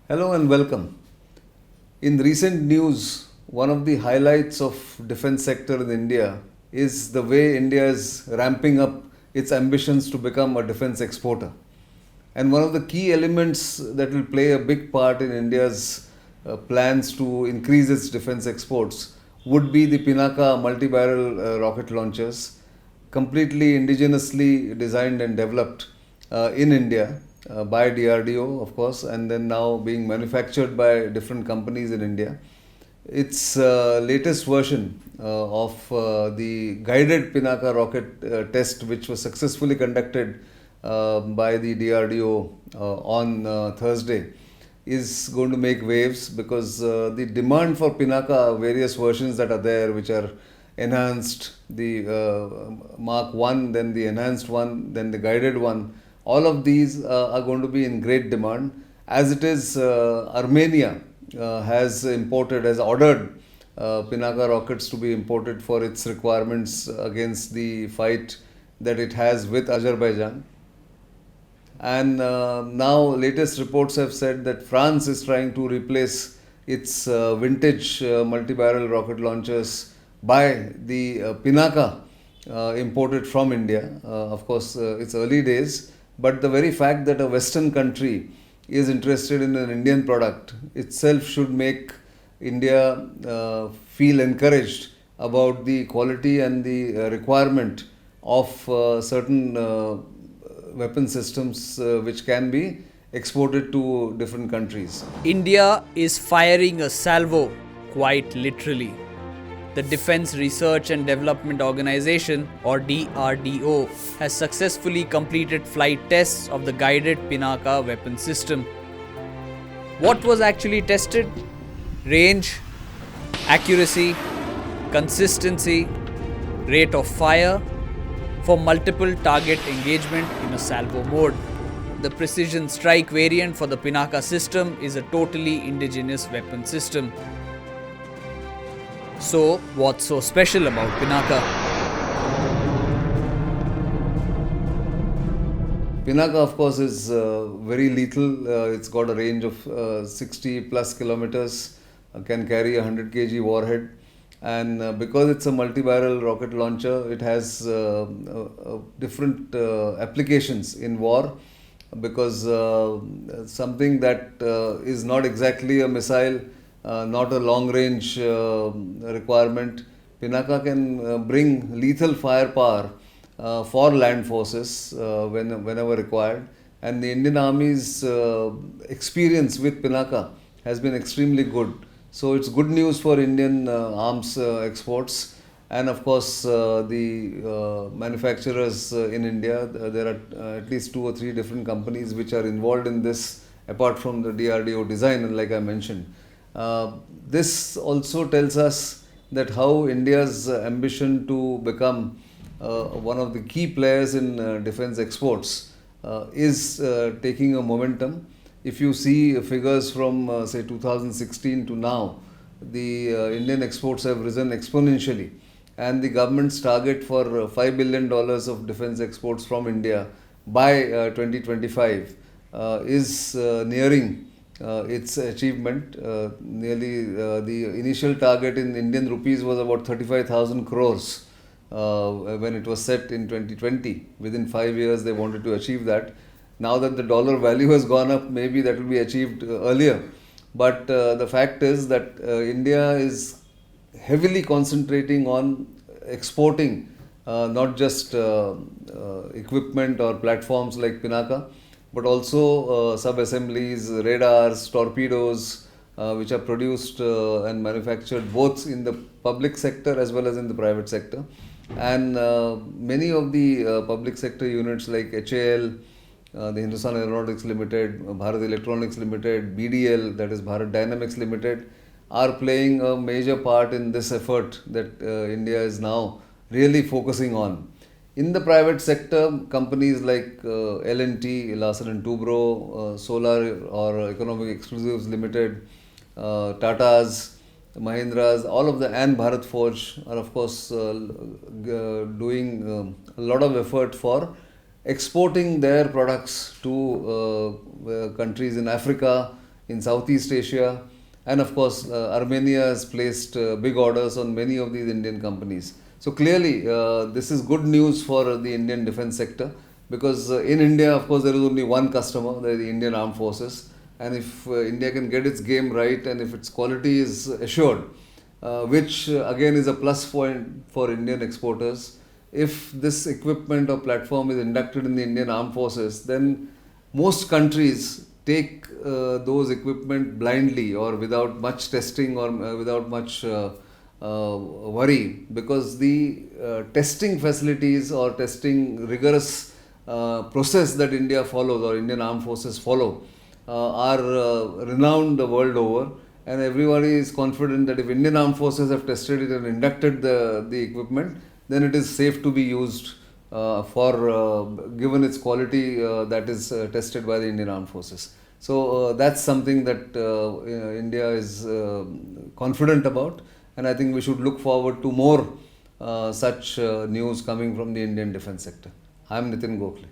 Hello and welcome. In recent news, one of the highlights of defense sector in India is the way India is ramping up its ambitions to become a defense exporter. And one of the key elements that will play a big part in India's plans to increase its defense exports would be the Pinaka multi-barrel rocket launchers, completely indigenously designed and developed in India by DRDO, of course, and then now being manufactured by different companies in India. Its latest version of the Guided Pinaka rocket test, which was successfully conducted by the DRDO on Thursday, is going to make waves because the demand for Pinaka, various versions that are there, which are enhanced, the Mark 1, then the enhanced one, then the guided one, all of these are going to be in great demand. As it is, Armenia has ordered Pinaka rockets to be imported for its requirements against the fight that it has with Azerbaijan. And now, latest reports have said that France is trying to replace its vintage multi-barrel rocket launchers by the Pinaka imported from India. Of course, it's early days, but the very fact that a Western country is interested in an Indian product itself should make India feel encouraged about the quality and the requirement of certain weapon systems which can be exported to different countries. India is firing a salvo, quite literally. The Defense Research and Development Organization, or DRDO, has successfully completed flight tests of the Guided Pinaka Weapon System. What was actually tested? Range, accuracy, consistency, rate of fire for multiple target engagement in a salvo mode. The precision strike variant for the Pinaka system is a totally indigenous weapon system. So, what's so special about Pinaka? Pinaka, of course, is very lethal. It's got a range of 60 plus kilometers, can carry a 100 kg warhead. And because it's a multi-barrel rocket launcher, it has different applications in war. Because something that is not exactly a missile, not a long-range requirement, Pinaka can bring lethal firepower for land forces whenever required. And the Indian Army's experience with Pinaka has been extremely good. So it's good news for Indian arms exports. And of course, the manufacturers in India, there are at least 2 or 3 different companies which are involved in this, apart from the DRDO design, like I mentioned. This also tells us that how India's ambition to become one of the key players in defense exports is taking a momentum. If you see figures from say 2016 to now, the Indian exports have risen exponentially, and the government's target for $5 billion of defense exports from India by 2025 is nearing its achievement. Nearly the initial target in Indian rupees was about 35,000 crores when it was set in 2020. Within 5 years, they wanted to achieve that. Now that the dollar value has gone up, maybe that will be achieved earlier. But the fact is that India is heavily concentrating on exporting not just equipment or platforms like Pinaka, but also sub-assemblies, radars, torpedoes, which are produced and manufactured both in the public sector as well as in the private sector. And many of the public sector units like HAL, the Hindustan Aeronautics Limited, Bharat Electronics Limited, BDL, that is Bharat Dynamics Limited, are playing a major part in this effort that India is now really focusing on. In the private sector, companies like L&T, Larsen and Toubro, Solar or Economic Exclusives Limited, Tatas, Mahindras, all of the, and Bharat Forge are of course doing a lot of effort for exporting their products to countries in Africa, in Southeast Asia, and of course, Armenia has placed big orders on many of these Indian companies. So clearly, this is good news for the Indian defense sector, because in India, of course, there is only one customer, the Indian Armed Forces. And if India can get its game right, and if its quality is assured, which again is a plus point for Indian exporters, if this equipment or platform is inducted in the Indian Armed Forces, then most countries take those equipment blindly or without much testing or without much worry, because the testing facilities or testing rigorous process that India follows or Indian Armed Forces follow are renowned the world over, and everybody is confident that if Indian Armed Forces have tested it and inducted the equipment, then it is safe to be used given its quality that is tested by the Indian Armed Forces. So that's something that India is confident about, and I think we should look forward to more such news coming from the Indian defense sector. I am Nitin Gokhale.